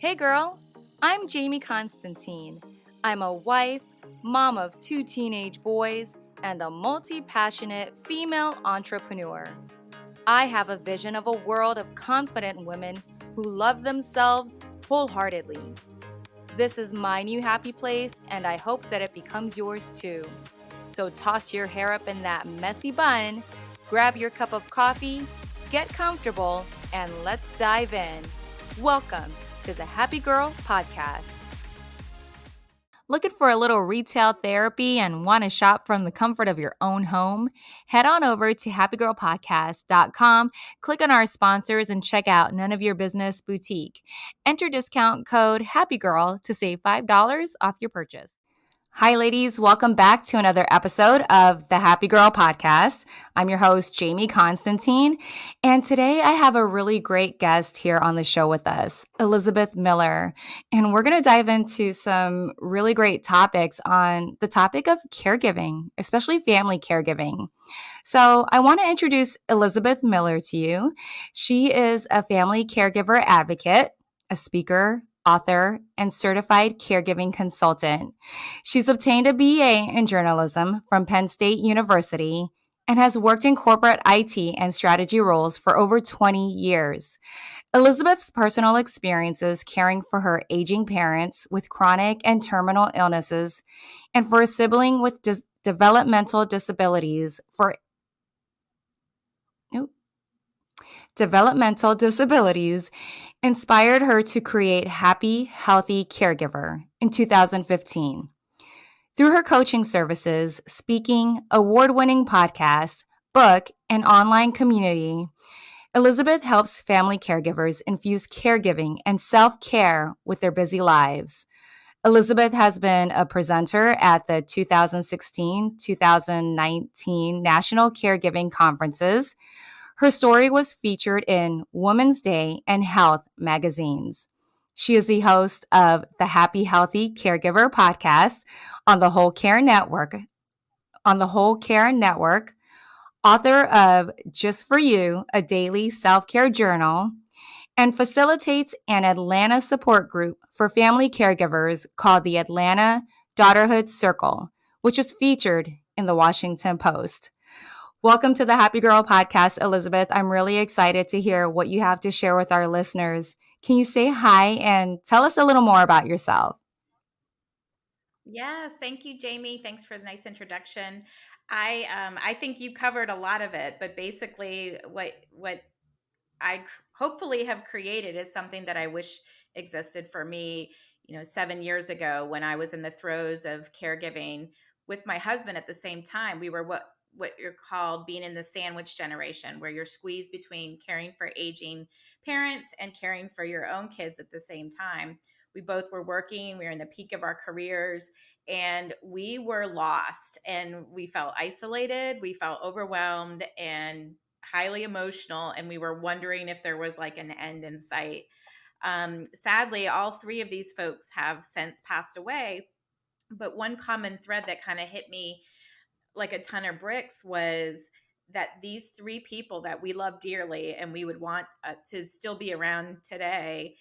Hey girl, I'm Jamie Constantine. I'm a wife, mom of 2 teenage boys, and a multi-passionate female entrepreneur. I have a vision of a world of confident women who love themselves wholeheartedly. This is my new happy place, and I hope that it becomes yours too. So toss your hair up in that messy bun, grab your cup of coffee, get comfortable, and let's dive in. Welcome to the Happy Girl Podcast. Looking for a little retail therapy and want to shop from the comfort of your own home? Head on over to happygirlpodcast.com, click on our sponsors, and check out None of Your Business Boutique. Enter discount code HAPPYGIRL to save $5 off your purchase. Hi, ladies. Welcome back to another episode of the Happy Girl Podcast. I'm your host, Jamie Constantine, and today I have a really great guest here on the show with us, Elizabeth Miller, and we're going to dive into some really great topics on the topic of caregiving, especially family caregiving. So I want to introduce Elizabeth Miller to you. She is a family caregiver advocate, a speaker, author, and certified caregiving consultant. She's obtained a BA in journalism from Penn State University and has worked in corporate IT and strategy roles for over 20 years. Elizabeth's personal experiences caring for her aging parents with chronic and terminal illnesses and for a sibling with developmental disabilities inspired her to create Happy, Healthy Caregiver in 2015. Through her coaching services, speaking, award-winning podcast, book, and online community, Elizabeth helps family caregivers infuse caregiving and self-care with their busy lives. Elizabeth has been a presenter at the 2016-2019 National Caregiving Conferences. Her story was featured in Women's Day and Health magazines. She is the host of the Happy Healthy Caregiver podcast on the Whole Care Network, author of Just For You, a daily self-care journal, and facilitates an Atlanta support group for family caregivers called the Atlanta Daughterhood Circle, which was featured in the Washington Post. Welcome to the Happy Girl Podcast, Elizabeth. I'm really excited to hear what you have to share with our listeners. Can you say hi and tell us a little more about yourself? Yes, thank you, Jamie. Thanks for the nice introduction. I think you covered a lot of it, but basically, what hopefully have created is something that I wish existed for me. 7 years ago, when I was in the throes of caregiving with my husband at the same time, we were what you're called being in the sandwich generation, where you're squeezed between caring for aging parents and caring for your own kids at the same time. We both were working, we were in the peak of our careers, and we were lost and we felt isolated, we felt overwhelmed and highly emotional, and we were wondering if there was like an end in sight. Sadly, all three of these folks have since passed away, but one common thread that kind of hit me like a ton of bricks was that these three people that we love dearly and we would want to still be around today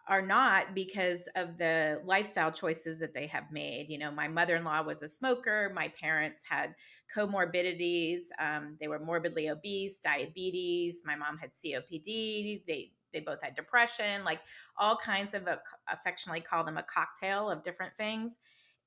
are not, because of the lifestyle choices that they have made. My mother-in-law was a smoker. My parents had comorbidities. They were morbidly obese, diabetes. My mom had COPD. They both had depression, like all kinds of, affectionately call them a cocktail of different things.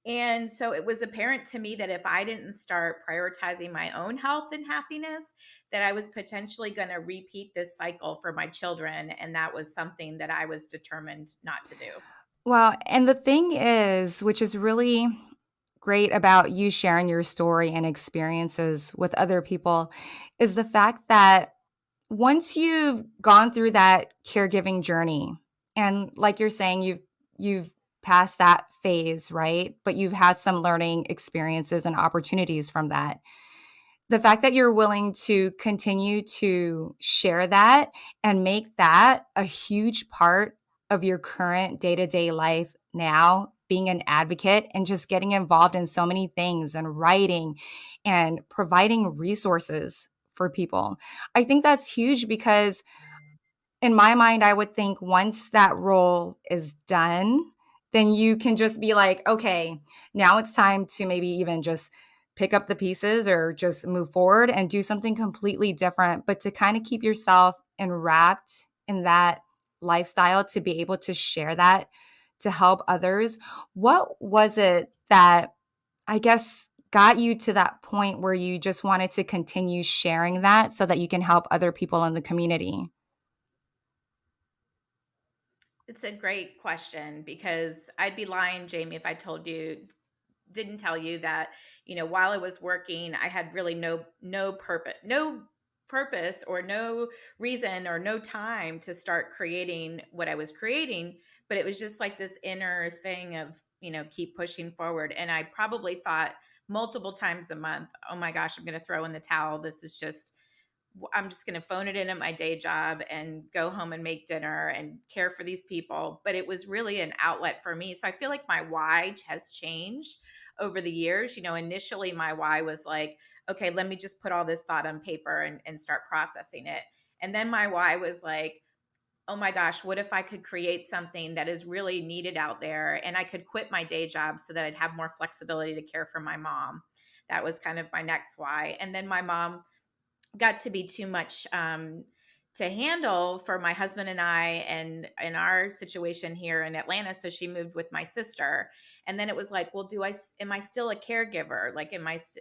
And so it was apparent to me that if I didn't start prioritizing my own health and happiness, that I was potentially going to repeat this cycle for my children. And that was something that I was determined not to do. Well, and the thing is, which is really great about you sharing your story and experiences with other people, is the fact that once you've gone through that caregiving journey, and like you're saying, you've passed that phase, right? But you've had some learning experiences and opportunities from that. The fact that you're willing to continue to share that and make that a huge part of your current day-to-day life now, being an advocate and just getting involved in so many things and writing and providing resources for people. I think that's huge because in my mind, I would think once that role is done, then you can just be like, okay, now it's time to maybe even just pick up the pieces or just move forward and do something completely different. But to kind of keep yourself enwrapped in that lifestyle, to be able to share that, to help others, what was it that I guess got you to that point where you just wanted to continue sharing that so that you can help other people in the community? It's a great question because I'd be lying, Jamie, if I didn't tell you that, while I was working, I had really no purpose or no reason or no time to start creating what I was creating, but it was just like this inner thing of, keep pushing forward. And I probably thought multiple times a month, oh my gosh, I'm going to throw in the towel. I'm just going to phone it in at my day job and go home and make dinner and care for these people. But it was really an outlet for me. So I feel like my why has changed over the years. Initially my why was like, okay, let me just put all this thought on paper and start processing it. And then my why was like, oh my gosh, what if I could create something that is really needed out there and I could quit my day job so that I'd have more flexibility to care for my mom? That was kind of my next why. And then my mom got to be too much to handle for my husband and I, and in our situation here in Atlanta. So she moved with my sister, and then it was like, well, am I still a caregiver? Like,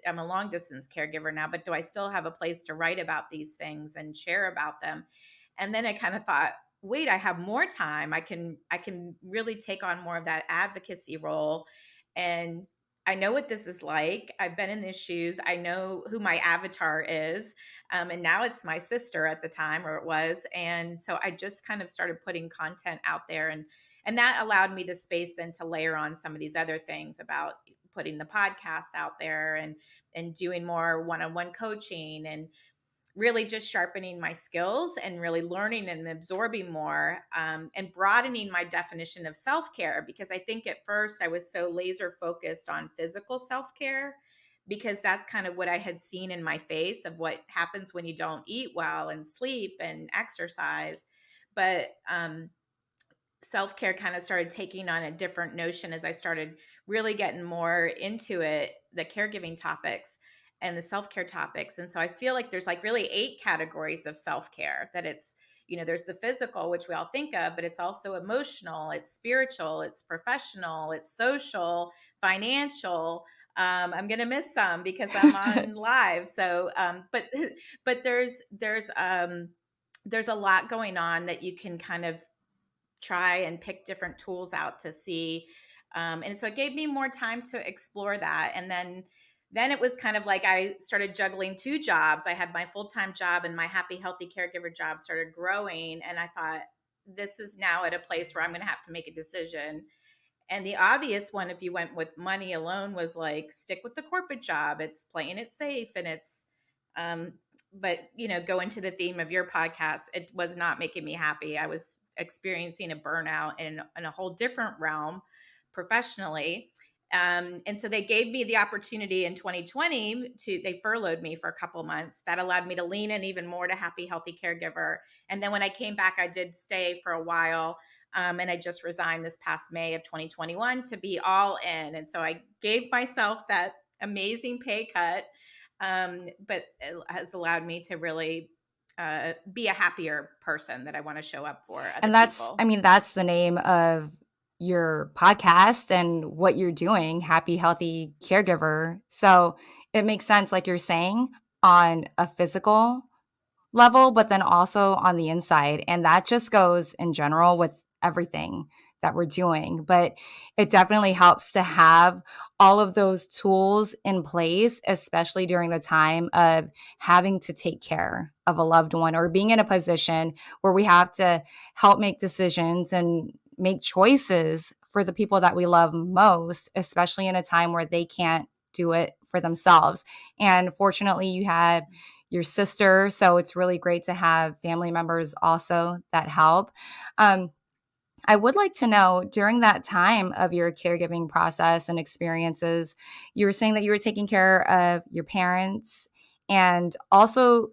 I'm a long distance caregiver now, but do I still have a place to write about these things and share about them? And then I kind of thought, wait, I have more time. I can really take on more of that advocacy role. And I know what this is like. I've been in these shoes. I know who my avatar is. And now it's my sister at the time, or it was. And so I just kind of started putting content out there, and that allowed me the space then to layer on some of these other things about putting the podcast out there and doing more one-on-one coaching and really just sharpening my skills and really learning and absorbing more, and broadening my definition of self-care, because I think at first I was so laser focused on physical self-care because that's kind of what I had seen in my face of what happens when you don't eat well and sleep and exercise. But self-care kind of started taking on a different notion as I started really getting more into it, the caregiving topics and the self-care topics. And so I feel like there's like really 8 categories of self-care. That it's, there's the physical, which we all think of, but it's also emotional, it's spiritual, it's professional, it's social, financial. I'm gonna miss some because I'm on live. So but there's a lot going on that you can kind of try and pick different tools out to see. And so it gave me more time to explore that. And then it was kind of like I started juggling 2 jobs. I had my full-time job, and my happy, healthy caregiver job started growing. And I thought, this is now at a place where I'm going to have to make a decision. And the obvious one, if you went with money alone, was like, stick with the corporate job. It's playing it safe, and um, but go into the theme of your podcast. It was not making me happy. I was experiencing a burnout in a whole different realm professionally. And so they gave me the opportunity in 2020 they furloughed me for a couple months. That allowed me to lean in even more to happy, healthy caregiver. And then when I came back, I did stay for a while. And I just resigned this past May of 2021 to be all in. And so I gave myself that amazing pay cut, but it has allowed me to really be a happier person that I want to show up for other And people. that's the name of your podcast and what you're doing, Happy Healthy Caregiver. So it makes sense, like you're saying, on a physical level, but then also on the inside. And that just goes in general with everything that we're doing. But it definitely helps to have all of those tools in place, especially during the time of having to take care of a loved one or being in a position where we have to help make decisions and make choices for the people that we love most, especially in a time where they can't do it for themselves. And fortunately, you had your sister. So it's really great to have family members also that help. Um, I would like to know, during that time of your caregiving process and experiences, you were saying that you were taking care of your parents and also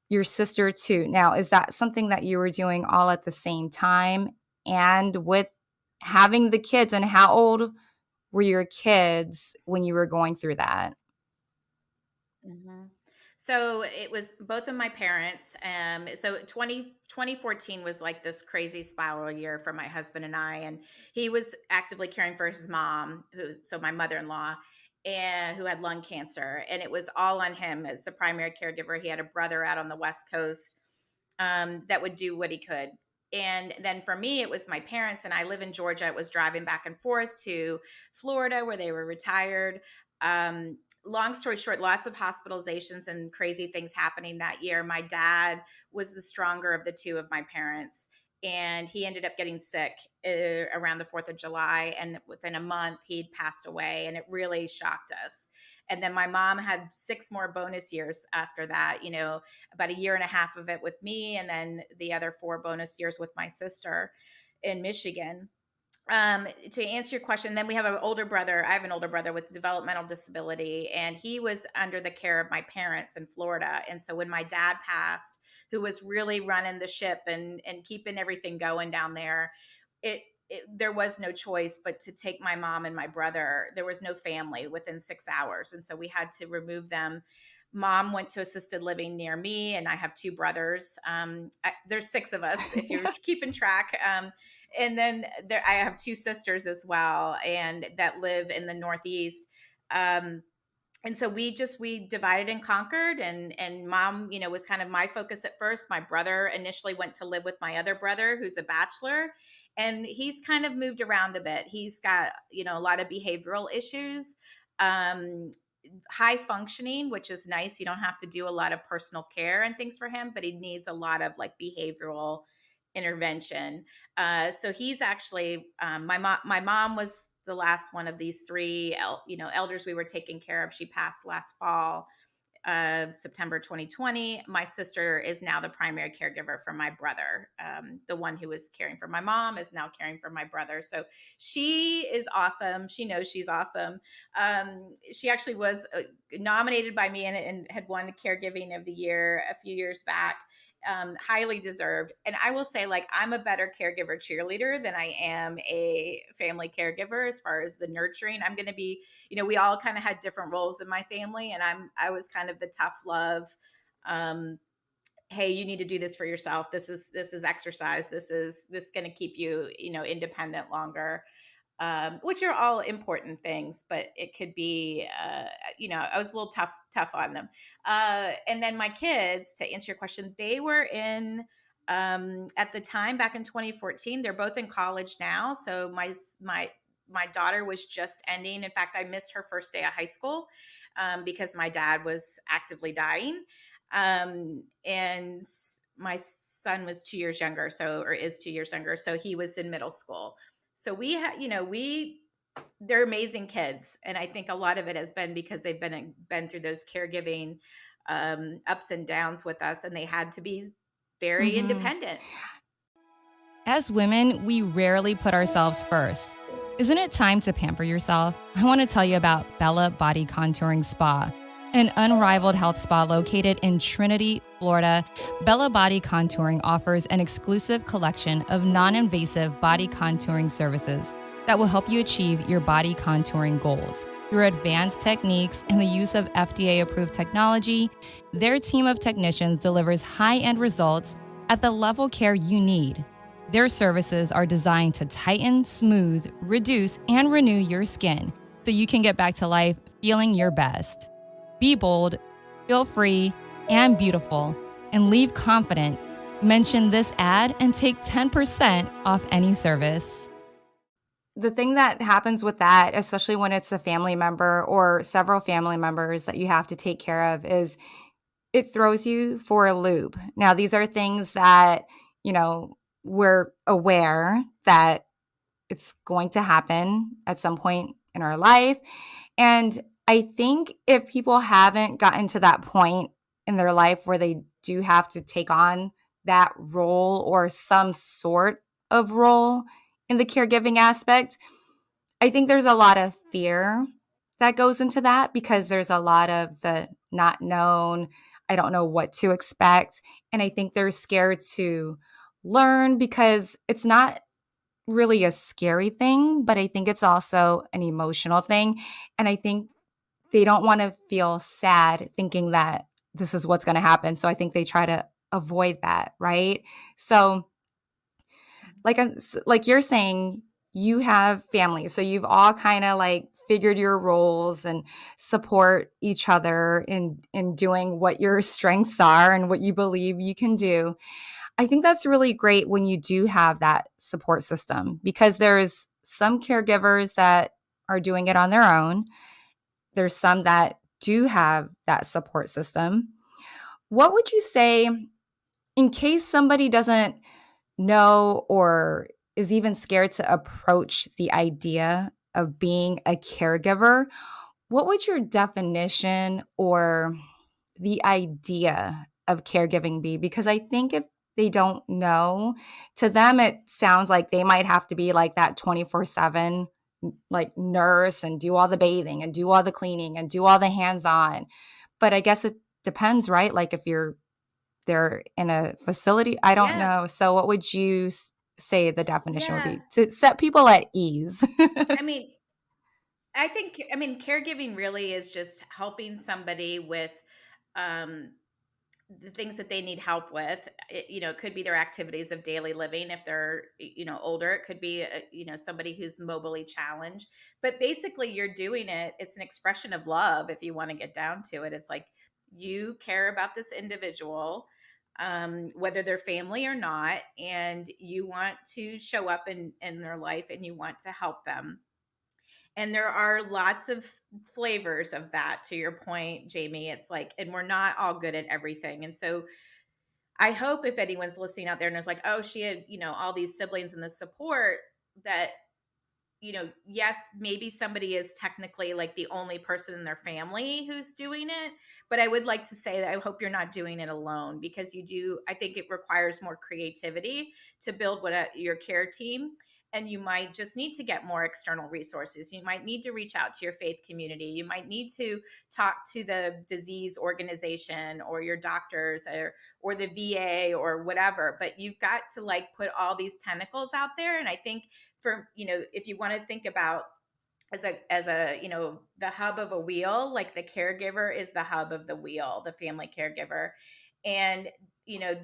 your sister too. Now, is that something that you were doing all at the same time? And with having the kids, and how old were your kids when you were going through that? Mhm. So it was both of my parents. So 2014 was like this crazy spiral year for my husband and I. And he was actively caring for his mom, so my mother in law, and who had lung cancer. And it was all on him as the primary caregiver. He had a brother out on the West Coast that would do what he could. And then for me, it was my parents, and I live in Georgia. It was driving back and forth to Florida where they were retired. Long story short, lots of hospitalizations and crazy things happening that year. My dad was the stronger of the two of my parents, and he ended up getting sick around the 4th of July. And within a month, he'd passed away, and it really shocked us. And then my mom had 6 more bonus years after that, about a year and a half of it with me, and then the other 4 bonus years with my sister in Michigan. To answer your question, then we have an older brother. I have an older brother with developmental disability, and he was under the care of my parents in Florida. And so when my dad passed, who was really running the ship and keeping everything going down there, there was no choice but to take my mom and my brother. There was no family within 6 hours, and so we had to remove them. Mom went to assisted living near me, and I have 2 brothers. There's 6 of us if you're keeping track. And then I have 2 sisters as well, and that live in the Northeast. Um, and so we divided and conquered, and mom, was kind of my focus at first. My brother initially went to live with my other brother, who's a bachelor, and he's kind of moved around a bit. He's got, a lot of behavioral issues. Um, High functioning, which is nice. You don't have to do a lot of personal care and things for him, but he needs a lot of like behavioral intervention. So he's actually my mom was the last one of these three elders we were taking care of. She passed last fall of September 2020. My sister is now the primary caregiver for my brother. The one who was caring for my mom is now caring for my brother. So she is awesome. She knows she's awesome. She actually was nominated by me and had won the Caregiving of the Year a few years back. Highly deserved. And I will say, like, I'm a better caregiver cheerleader than I am a family caregiver as far as the nurturing. I'm going to be, we all kind of had different roles in my family, and I was kind of the tough love. Um, hey, you need to do this for yourself. This is exercise. This going to keep you, independent longer. Which are all important things, but it could be, I was a little tough on them. And then my kids, to answer your question, they were in, at the time back in 2014, they're both in college now. So my daughter was just ending. In fact, I missed her first day of high school because my dad was actively dying. And my son was 2 years younger, or is 2 years younger. So he was in middle school. So they're amazing kids. And I think a lot of it has been because they've been through those caregiving ups and downs with us, and they had to be very Mm-hmm. independent. As women, we rarely put ourselves first. Isn't it time to pamper yourself? I want to tell you about Bella Body Contouring Spa, an unrivaled health spa located in Trinity, Florida. Bella Body Contouring offers an exclusive collection of non-invasive body contouring services that will help you achieve your body contouring goals. Through advanced techniques and the use of FDA-approved technology, their team of technicians delivers high-end results at the level care you need. Their services are designed to tighten, smooth, reduce, and renew your skin so you can get back to life feeling your best. Be bold, feel free, and beautiful, and leave confident. Mention this ad and take 10% off any service. The thing that happens with that, especially when it's a family member or several family members that you have to take care of, is it throws you for a loop. Now, these are things that, we're aware that it's going to happen at some point in our life. And I think if people haven't gotten to that point in their life where they do have to take on that role or some sort of role in the caregiving aspect, I think there's a lot of fear that goes into that because there's a lot of the not known. I don't know what to expect. And I think they're scared to learn because it's not really a scary thing, but I think it's also an emotional thing. And I think they don't want to feel sad thinking that this is what's going to happen. So I think they try to avoid that, right? So like you're saying, you have family, so you've all kind of like figured your roles and support each other in doing what your strengths are and what you believe you can do. I think that's really great when you do have that support system, because there's some caregivers that are doing it on their own. There's some that do have that support system. What would you say in case somebody doesn't know or is even scared to approach the idea of being a caregiver? What would your definition or the idea of caregiving be? Because I think if they don't know, to them, it sounds like they might have to be like that 24/7 like nurse and do all the bathing and do all the cleaning and do all the hands-on. But I guess it depends, right? Like if they're in a facility, I don't Yeah. know. So what would you say the definition would Yeah. be to set people at ease? I mean, caregiving really is just helping somebody with um, the things that they need help with. It could be their activities of daily living if they're older. It could be somebody who's mobily challenged. But basically, you're doing it. It's an expression of love. If you want to get down to it, it's like you care about this individual, whether they're family or not, and you want to show up in their life and you want to help them. And there are lots of flavors of that, to your point, Jamie. It's like, and we're not all good at everything. And so I hope if anyone's listening out there and is like, oh, she had, all these siblings and the support, that yes, maybe somebody is technically like the only person in their family who's doing it. But I would like to say that I hope you're not doing it alone, because I think it requires more creativity to build your care team. And you might just need to get more external resources. You might need to reach out to your faith community. You might need to talk to the disease organization or your doctors or the VA or whatever. But you've got to like put all these tentacles out there. And I think if you want to think about as a the hub of a wheel, like the caregiver is the hub of the wheel, the family caregiver. And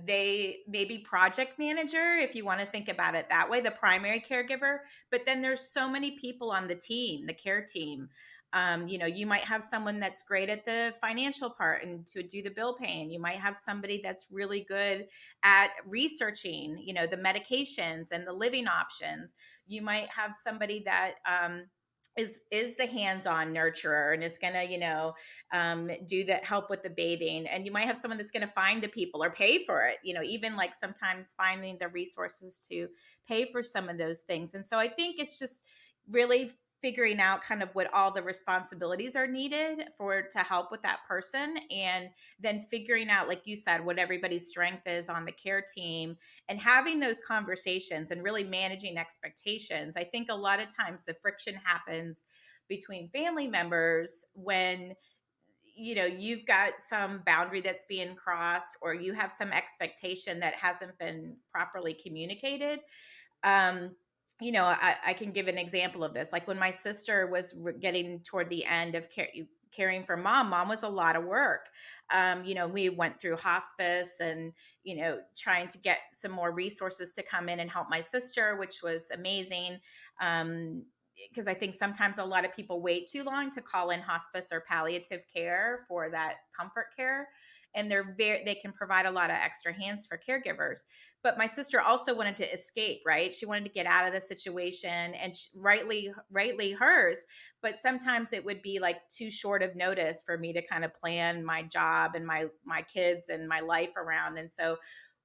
they maybe project manager, if you want to think about it that way, the primary caregiver. But then there's so many people on the team, the care team. You might have someone that's great at the financial part and to do the bill paying. You might have somebody that's really good at researching the medications and the living options. You might have somebody that is the hands-on nurturer and is going to do that, help with the bathing. And you might have someone that's going to find the people or pay for it, even like sometimes finding the resources to pay for some of those things. And so I think it's just really figuring out kind of what all the responsibilities are needed for to help with that person, and then figuring out, like you said, what everybody's strength is on the care team, and having those conversations and really managing expectations. I think a lot of times the friction happens between family members when you've got some boundary that's being crossed, or you have some expectation that hasn't been properly communicated. I can give an example of this. Like when my sister was getting toward the end of caring for mom was a lot of work. We went through hospice and trying to get some more resources to come in and help my sister, which was amazing. Because I think sometimes a lot of people wait too long to call in hospice or palliative care for that comfort care, and they can provide a lot of extra hands for caregivers. But my sister also wanted to escape, right? She wanted to get out of the situation, and rightly hers. But sometimes it would be like too short of notice for me to kind of plan my job and my kids and my life around. And so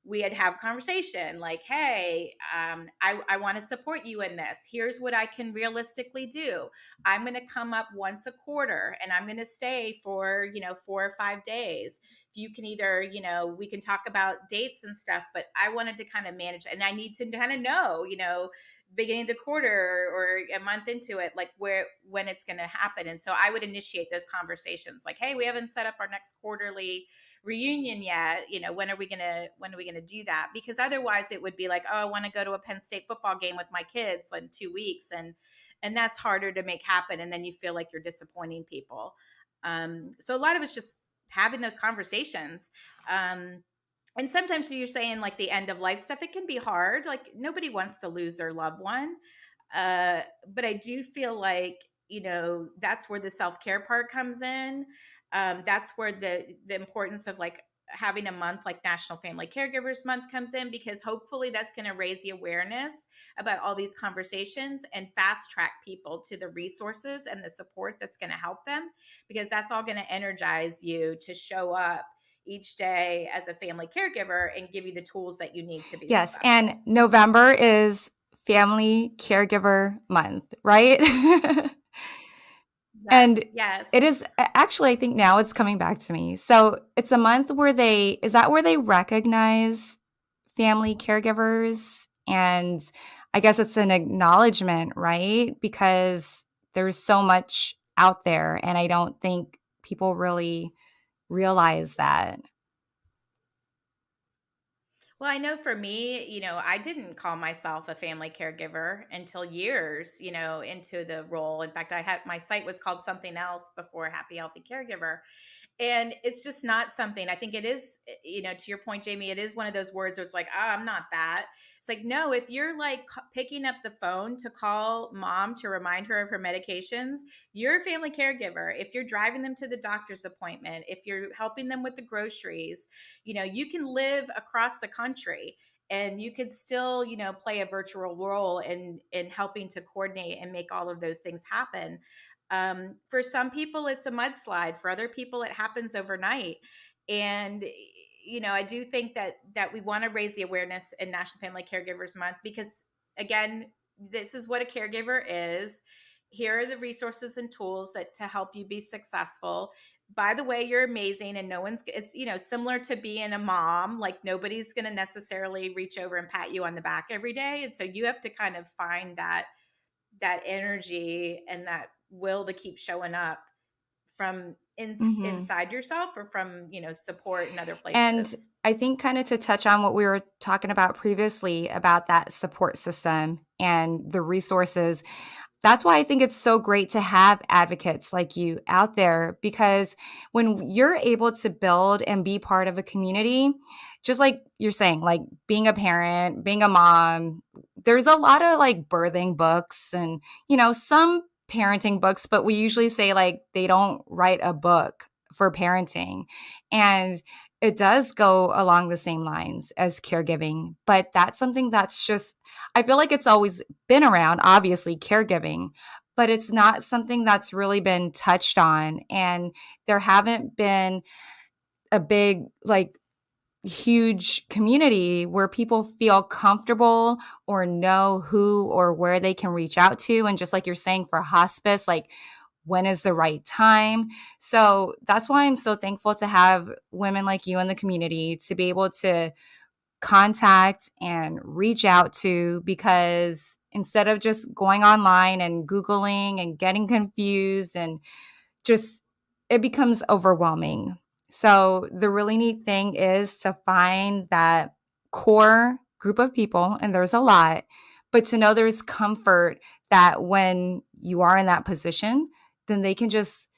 we had have conversation like, hey, I want to support you in this. Here's what I can realistically do. I'm going to come up once a quarter and I'm going to stay for 4 or 5 days. If you can either we can talk about dates and stuff, but I wanted to kind of manage, and I need to kind of know beginning of the quarter or a month into it, like when it's going to happen. And so I would initiate those conversations like, hey, we haven't set up our next quarterly reunion yet? When are we gonna do that? Because otherwise it would be like, oh, I want to go to a Penn State football game with my kids in 2 weeks, and that's harder to make happen, and then you feel like you're disappointing people. So a lot of it's just having those conversations. And sometimes you're saying like the end of life stuff, it can be hard. Like nobody wants to lose their loved one. But I do feel like, that's where the self-care part comes in. That's where the importance of like having a month like National Family Caregivers Month comes in, because hopefully that's going to raise the awareness about all these conversations and fast track people to the resources and the support that's going to help them, because that's all going to energize you to show up each day as a family caregiver and give you the tools that you need to be Yes, successful. and November is Family Caregiver Month, right? Yes, And yes. it is actually, I think now it's coming back to me. So it's a month where is that where they recognize family caregivers? And I guess it's an acknowledgement, right? Because there's so much out there, and I don't think people really realize that. Well, I know for me, I didn't call myself a family caregiver until years, into the role. In fact, I had my site was called something else before Happy Healthy Caregiver. And it's just not something. I think it is, to your point, Jamie, it is one of those words where it's like, I'm not that. It's like, no, if you're like picking up the phone to call mom to remind her of her medications, you're a family caregiver. If you're driving them to the doctor's appointment, if you're helping them with the groceries, you can live across the country and you could still, play a virtual role in helping to coordinate and make all of those things happen. For some people, it's a mudslide. For other people, it happens overnight. And I do think that we want to raise the awareness in National Family Caregivers Month, because again, this is what a caregiver is. Here are the resources and tools that to help you be successful. By the way, you're amazing, and no one's. It's similar to being a mom. Like nobody's going to necessarily reach over and pat you on the back every day, and so you have to kind of find that energy and that will to keep showing up from Mhm. inside yourself, or from support in other And places. I think kind of to touch on what we were talking about previously about that support system and the resources, that's why I think it's so great to have advocates like you out there, because when you're able to build and be part of a community, just like you're saying, like being a parent, being a mom, there's a lot of like birthing books and, some parenting books, but we usually say like they don't write a book for parenting. And it does go along the same lines as caregiving, but that's something that's just, I feel like it's always been around, obviously, caregiving, but it's not something that's really been touched on. And there haven't been a big, like, huge community where people feel comfortable or know who or where they can reach out to. And just like you're saying for hospice, like, when is the right time? So that's why I'm so thankful to have women like you in the community to be able to contact and reach out to, because instead of just going online and Googling and getting confused and just it becomes overwhelming. So the really neat thing is to find that core group of people, and there's a lot, but to know there's comfort that when you are in that position, then they can just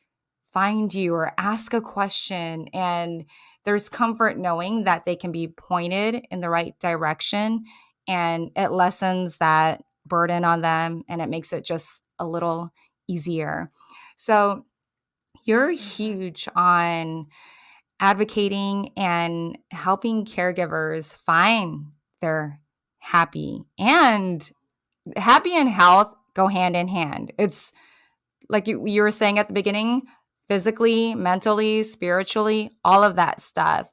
find you or ask a question. And there's comfort knowing that they can be pointed in the right direction, and it lessens that burden on them and it makes it just a little easier. So you're Mm-hmm. huge on advocating and helping caregivers find their happy, and happy and health go hand in hand. It's like you were saying at the beginning, physically, mentally, spiritually, all of that stuff.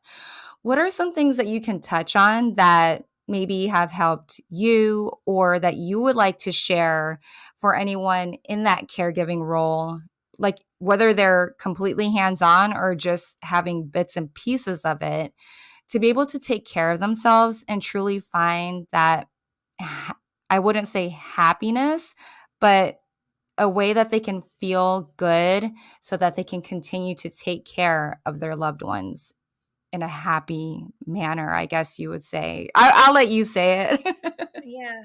What are some things that you can touch on that maybe have helped you or that you would like to share for anyone in that caregiving role? Like whether they're completely hands on or just having bits and pieces of it, to be able to take care of themselves and truly find that, I wouldn't say happiness, but a way that they can feel good so that they can continue to take care of their loved ones. in a happy manner, I guess you would say. I'll let you say it. Yeah.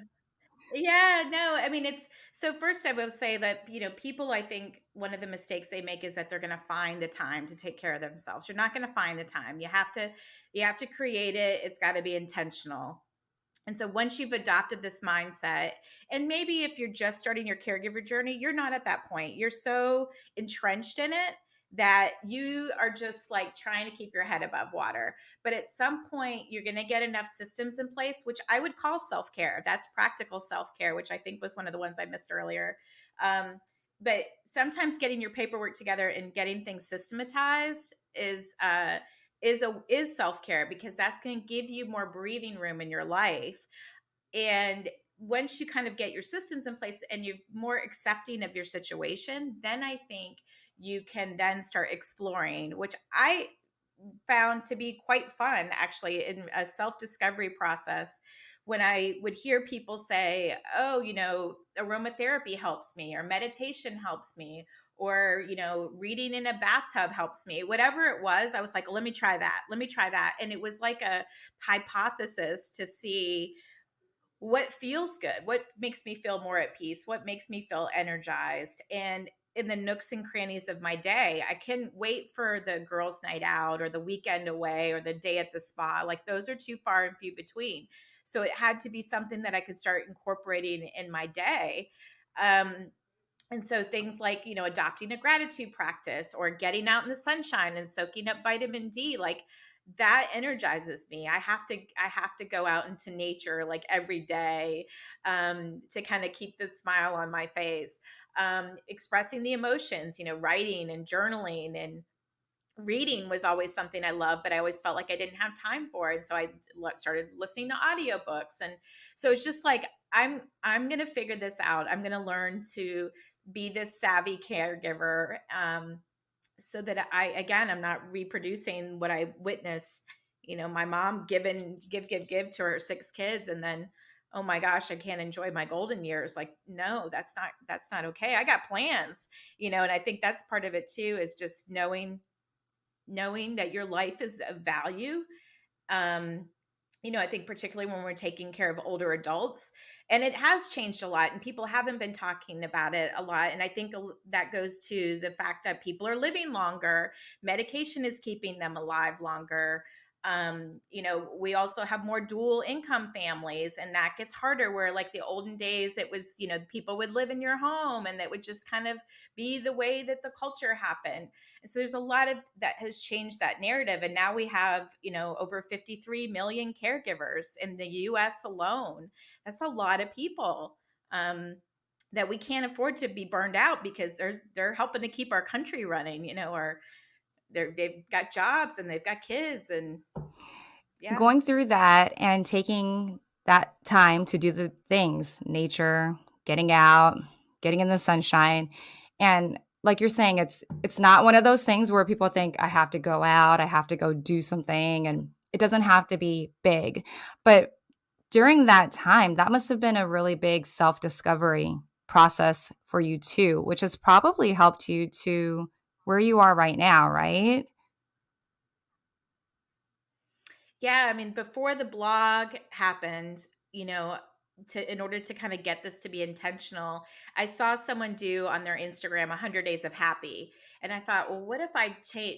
Yeah, no, I mean, it's so first I will say that, people, I think one of the mistakes they make is that they're going to find the time to take care of themselves. You're not going to find the time. You have to create it. It's got to be intentional. And so once you've adopted this mindset, and maybe if you're just starting your caregiver journey, you're not at that point. You're so entrenched in it that you are just like trying to keep your head above water. But at some point, you're going to get enough systems in place, which I would call self care. That's practical self care, which I think was one of the ones I missed earlier. Um, but sometimes getting your paperwork together and getting things systematized is self-care, because that's going to give you more breathing room in your life. And once you kind of get your systems in place and you're more accepting of your situation, then I think you can then start exploring, which I found to be quite fun actually in a self-discovery process, when I would hear people say, oh, aromatherapy helps me, or meditation helps me, or reading in a bathtub helps me, whatever it was. I was like, let me try that, and it was like a hypothesis to see what feels good, what makes me feel more at peace, what makes me feel energized. And in the nooks and crannies of my day, I couldn't wait for the girls' night out or the weekend away or the day at the spa. Like, those are too far and few between. So it had to be something that I could start incorporating in my day. And so things like, adopting a gratitude practice, or getting out in the sunshine and soaking up vitamin D, like, that energizes me. I have to go out into nature like every day, to kind of keep the smile on my face. Expressing the emotions, writing and journaling and reading was always something I loved, but I always felt like I didn't have time for it. And so I started listening to audiobooks. And so it's just like, I'm going to figure this out. I'm going to learn to be this savvy caregiver, so that I'm not reproducing what I witnessed, my mom give to her 6 kids. And then, oh my gosh, I can't enjoy my golden years. Like, no, that's not okay. I got plans, and I think that's part of it too, is just knowing that your life is of value. Um, I think particularly when we're taking care of older adults, and it has changed a lot, and people haven't been talking about it a lot. And I think that goes to the fact that people are living longer, medication is keeping them alive longer. We also have more dual income families, and that gets harder, where like the olden days, it was, people would live in your home and that would just kind of be the way that the culture happened. And so there's a lot of that has changed that narrative. And now we have, over 53 million caregivers in the US alone. That's a lot of people, that we can't afford to be burned out, because they're helping to keep our country running, or they've got jobs and they've got kids. And yeah. Going through that and taking that time to do the things, nature, getting out, getting in the sunshine. And like you're saying, it's not one of those things where people think I have to go out, I have to go do something, and it doesn't have to be big. But during that time, that must have been a really big self-discovery process for you too, which has probably helped you to where you are right now, right? Yeah, I mean, before the blog happened, in order to kind of get this to be intentional, I saw someone do on their Instagram 100 days of happy. And I thought, well, what if I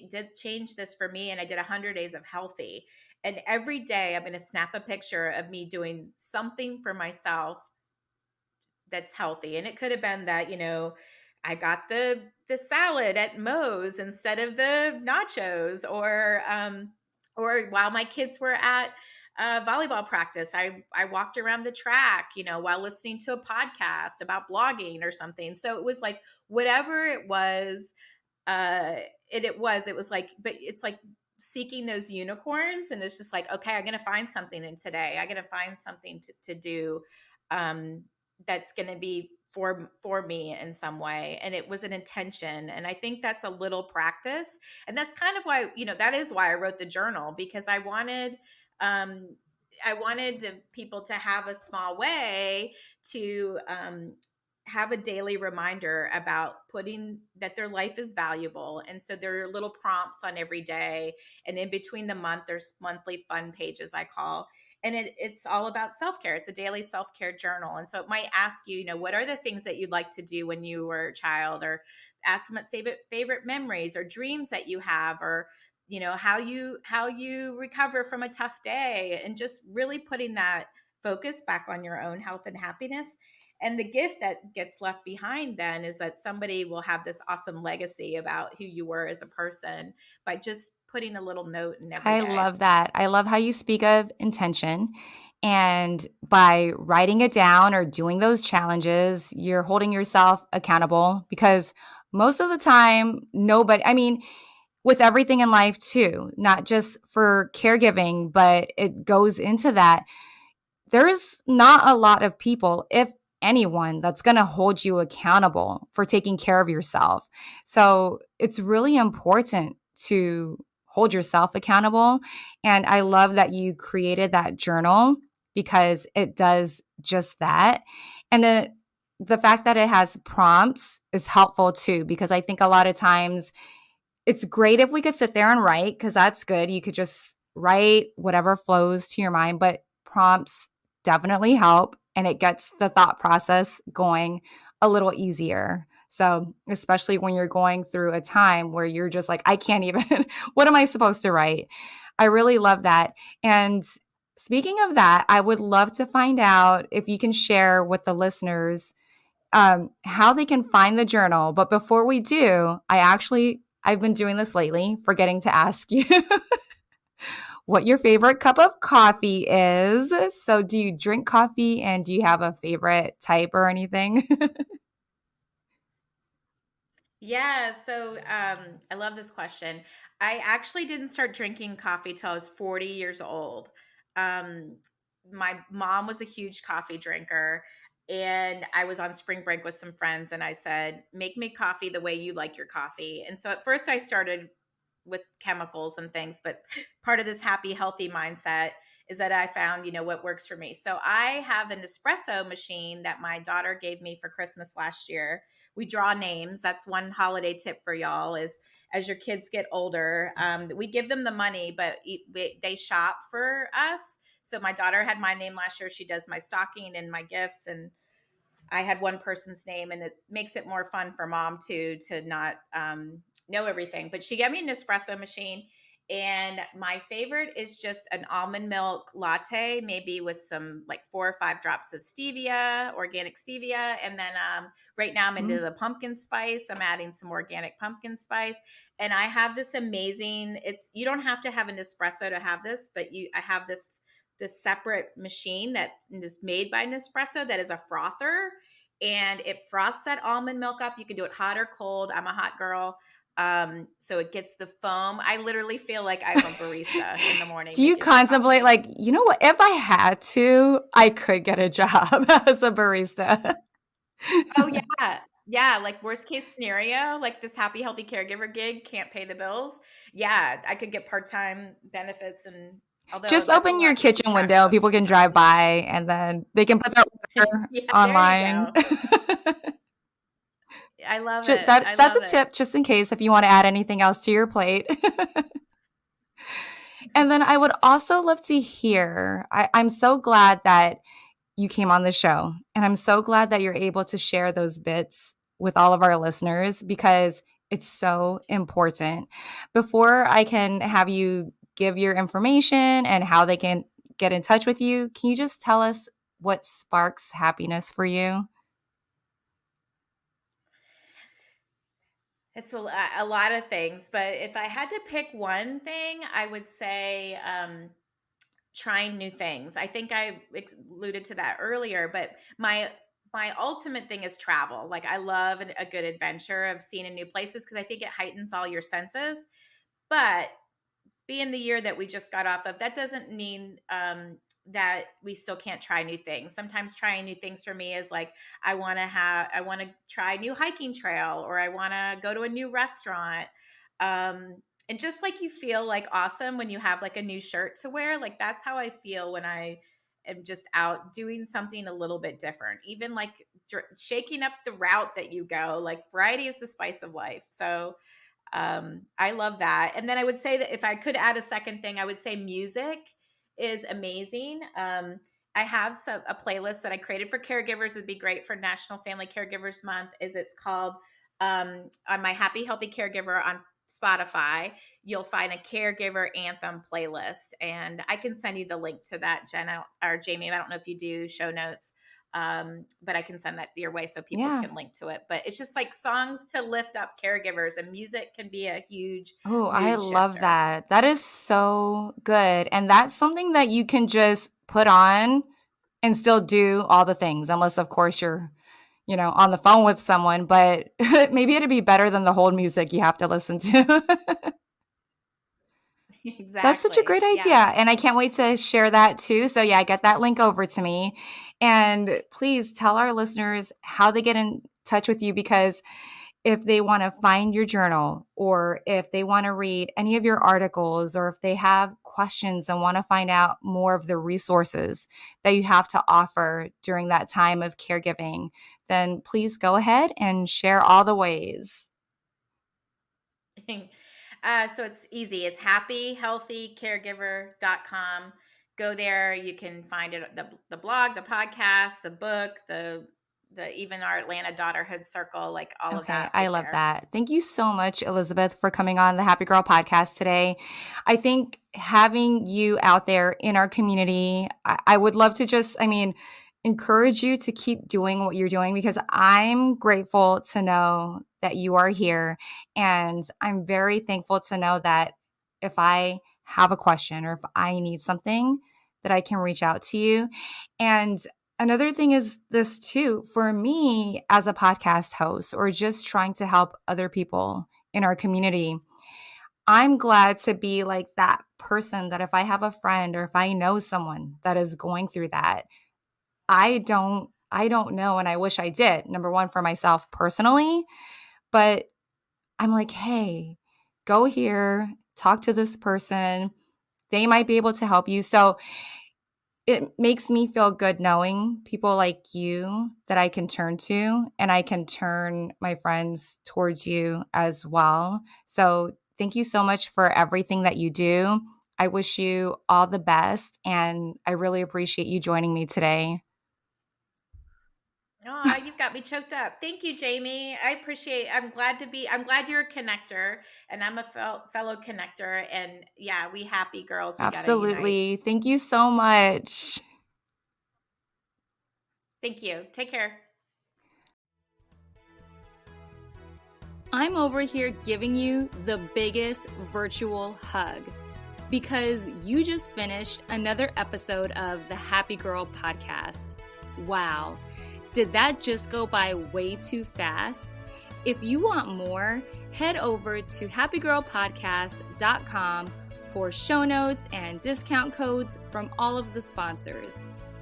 did change this for me, and I did 100 days of healthy? And every day I'm going to snap a picture of me doing something for myself that's healthy. And it could have been that, I got the salad at Moe's instead of the nachos, or while my kids were at volleyball practice, I walked around the track, while listening to a podcast about blogging or something. So it was like whatever it was, it was like, but it's like seeking those unicorns. And it's just like, okay, I'm gonna find something in today. I'm gonna find something to do, um, that's gonna be for me in some way. And it was an intention. And I think that's a little practice. And that's kind of why, that is why I wrote the journal, because um I wanted the people to have a small way to have a daily reminder about putting that their life is valuable. And so there are little prompts on every day. And in between the month, there's monthly fun pages, I call. And it's all about self-care. It's a daily self-care journal. And so it might ask you, what are the things that you'd like to do when you were a child, or ask them what favorite memories or dreams that you have, or how you recover from a tough day, and just really putting that focus back on your own health and happiness. And the gift that gets left behind then is that somebody will have this awesome legacy about who you were as a person by just putting a little note in every I day. love that. I love how you speak of intention. And by writing it down or doing those challenges, you're holding yourself accountable, because most of the time, nobody, I mean, with everything in life too, not just for caregiving, but it goes into that. There's not a lot of people, if anyone, that's going to hold you accountable for taking care of yourself. So it's really important to hold yourself accountable. And I love that you created that journal, because it does just that. And then the fact that it has prompts is helpful too, because I think a lot of times it's great if we could sit there and write, because that's good. You could just write whatever flows to your mind, but prompts definitely help, and it gets the thought process going a little easier. So, especially when you're going through a time where you're just like, I can't even, what am I supposed to write? I really love that. And speaking of that, I would love to find out if you can share with the listeners how they can find the journal. But before we do, I've been doing this lately, forgetting to ask you what your favorite cup of coffee is. So, do you drink coffee, and do you have a favorite type or anything? Yeah, so I love this question. I actually didn't start drinking coffee till I was 40 years old. Um, my mom was a huge coffee drinker, and I was on spring break with some friends, and I said, "Make me coffee the way you like your coffee." And so at first I started with chemicals and things, but part of this happy, healthy mindset is that I found, what works for me. So I have an espresso machine that my daughter gave me for Christmas last year. We draw names. That's one holiday tip for y'all, is as your kids get older, we give them the money, but they shop for us. So my daughter had my name last year. She does my stocking and my gifts, and I had one person's name, and it makes it more fun for mom too, to not know everything. But she got me an espresso machine, and my favorite is just an almond milk latte, maybe with some like 4 or 5 drops of stevia, organic stevia, and then right now I'm into Mm. the pumpkin spice. I'm adding some organic pumpkin spice, and I have this amazing. It's you don't have to have an espresso to have this, but I have this separate machine that is made by Nespresso that is a frother, and it froths that almond milk up. You can do it hot or cold. I'm a hot girl. So it gets the foam. I literally feel like I'm a barista in the morning Do you making my contemplate, coffee. like, you know what? If I had to, I could get a job as a barista? Oh yeah. Yeah, like worst case scenario, like this happy healthy caregiver gig can't pay the bills. Yeah, I could get part-time benefits, and although Just that's a open your lot to keep kitchen track window. of. People can drive by, and then they can put their order Yeah, there you online. go. I love Ju- it. that I that's love a it. tip, just in case, if you want to add anything else to your plate. And then I would also love to hear. I'm so glad that you came on the show, and I'm so glad that you're able to share those bits with all of our listeners, because it's so important. Before I can have you give your information and how they can get in touch with you, can you just tell us what sparks happiness for you? It's a lot of things, but if I had to pick one thing, I would say trying new things. I think I alluded to that earlier, but my ultimate thing is travel. Like I love a good adventure of seeing in new places, because I think it heightens all your senses. But being the year that we just got off of, that doesn't mean that we still can't try new things. Sometimes trying new things for me is like, I want to try a new hiking trail, or I want to go to a new restaurant. And just like you feel like awesome when you have like a new shirt to wear, like that's how I feel when I am just out doing something a little bit different. Even like shaking up the route that you go. Like variety is the spice of life. So I love that. And then I would say that if I could add a second thing, I would say music is amazing. I have a playlist that I created for caregivers. It'd be great for National Family Caregivers Month. It's called on my Happy Healthy Caregiver on Spotify. You'll find a Caregiver Anthem playlist, and I can send you the link to that, Jenna or Jamie. I don't know if you do show notes. But I can send that your way so people can link to it. But it's just like songs to lift up caregivers, and music can be a huge Oh, I mood love shifter. that. That is so good. And that's something that you can just put on and still do all the things, unless, of course, you're, on the phone with someone. But maybe it'd be better than the hold music you have to listen to. That's such a Exactly. great idea. Yes. And I can't wait to share that too. So, yeah, get that link over to me. And please tell our listeners how they get in touch with you, because if they want to find your journal, or if they want to read any of your articles, or if they have questions and want to find out more of the resources that you have to offer during that time of caregiving, then please go ahead and share all the ways. So it's easy. It's happyhealthycaregiver.com. Go there. You can find it, the blog, the podcast, the book, the even our Atlanta Daughterhood Circle, like all of Okay, that I is love there. that. Thank you so much, Elizabeth, for coming on the Happy Girl podcast today. I think having you out there in our community, I would love to just, encourage you to keep doing what you're doing, because I'm grateful to know that you are here. And I'm very thankful to know that if I have a question or if I need something, that I can reach out to you. And another thing is this too, for me as a podcast host, or just trying to help other people in our community, I'm glad to be like that person that if I have a friend or if I know someone that is going through that, I don't know, and I wish I did. Number one, for myself personally, but I'm like, hey, go here, talk to this person. They might be able to help you. So it makes me feel good knowing people like you that I can turn to, and I can turn my friends towards you as well. So thank you so much for everything that you do. I wish you all the best, and I really appreciate you joining me today. Oh, you've got me choked up. Thank you, Jamie. I'm glad you're a connector, and I'm a fellow connector. And yeah, we happy girls, we got to unite. Absolutely. Thank you so much. Thank you. Take care. I'm over here giving you the biggest virtual hug because you just finished another episode of the Happy Girl podcast. Wow. Did that just go by way too fast? If you want more, head over to happygirlpodcast.com for show notes and discount codes from all of the sponsors.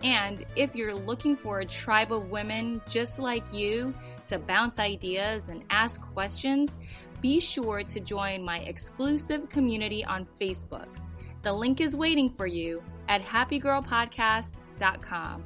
And if you're looking for a tribe of women just like you to bounce ideas and ask questions, be sure to join my exclusive community on Facebook. The link is waiting for you at happygirlpodcast.com.